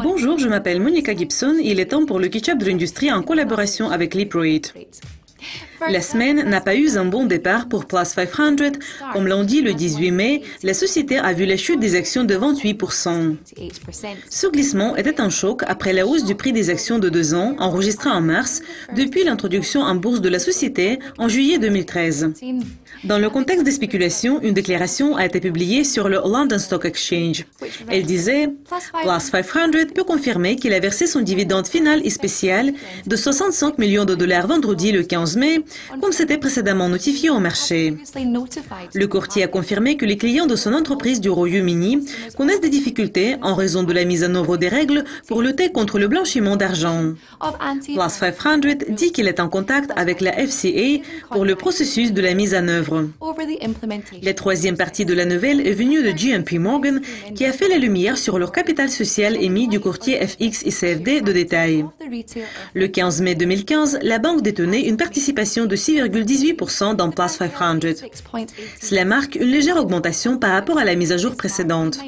Bonjour, je m'appelle Monica Gibson et il est temps pour le catch-up de l'industrie en collaboration avec Leaprate. La semaine n'a pas eu un bon départ pour Plus 500. Comme l'on dit le 18 mai, la société a vu la chute des actions de 28%. Ce glissement était un choc après la hausse du prix des actions de 2 ans enregistrée en mars depuis l'introduction en bourse de la société en juillet 2013. Dans le contexte des spéculations, une déclaration a été publiée sur le London Stock Exchange. Elle disait « Plus 500 peut confirmer qu'il a versé son dividende final et spécial de 65 millions de dollars vendredi le 15 mai, comme c'était précédemment notifié au marché. » Le courtier a confirmé que les clients de son entreprise du Royaume-Uni connaissent des difficultés en raison de la mise en œuvre des règles pour lutter contre le blanchiment d'argent. Plus 500 dit qu'il est en contact avec la FCA pour le processus de la mise en œuvre. La troisième partie de la nouvelle est venue de JP Morgan, qui a fait la lumière sur leur capital social émis du courtier FX et CFD de détail. Le 15 mai 2015, la banque détenait une participation de 6,18% dans Plus 500. Cela marque une légère augmentation par rapport à la mise à jour précédente.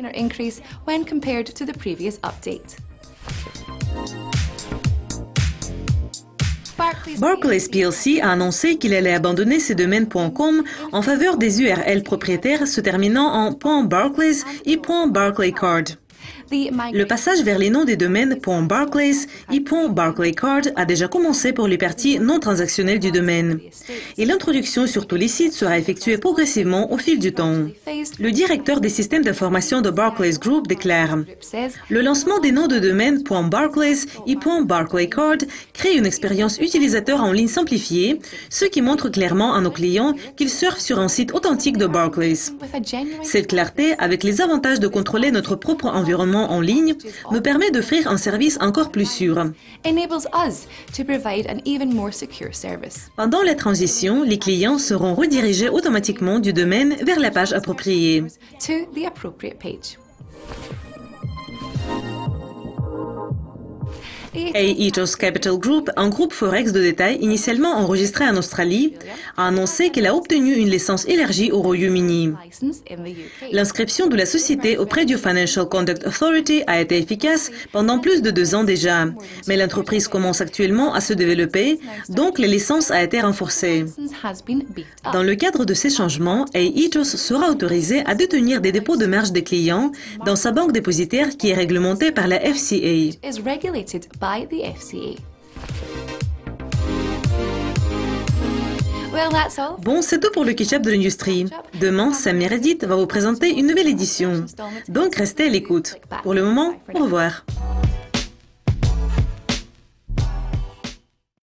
Barclays plc a annoncé qu'il allait abandonner ses domaines .com en faveur des URL propriétaires se terminant en .barclays et .barclaycard. Le passage vers les noms des domaines .barclays et .barclaycard a déjà commencé pour les parties non transactionnelles du domaine. Et l'introduction sur tous les sites sera effectuée progressivement au fil du temps. Le directeur des systèmes d'information de Barclays Group déclare « Le lancement des noms de domaine .barclays et .barclaycard crée une expérience utilisateur en ligne simplifiée, ce qui montre clairement à nos clients qu'ils surfent sur un site authentique de Barclays. Cette clarté, avec les avantages de contrôler notre propre environnement en ligne, nous permet d'offrir un service encore plus sûr. Pendant la transition, les clients seront redirigés automatiquement du domaine vers la page appropriée. Aetos Capital Group, un groupe forex de détail initialement enregistré en Australie, a annoncé qu'elle a obtenu une licence élargie au Royaume-Uni. L'inscription de la société auprès du Financial Conduct Authority a été efficace pendant plus de 2 ans déjà, mais l'entreprise commence actuellement à se développer, donc la licence a été renforcée. Dans le cadre de ces changements, Aetos sera autorisé à détenir des dépôts de marge des clients dans sa banque dépositaire qui est réglementée par la FCA. Bon, c'est tout pour le catch-up de l'industrie. Demain, Sam Meredith va vous présenter une nouvelle édition. Donc, restez à l'écoute. Pour le moment, au revoir.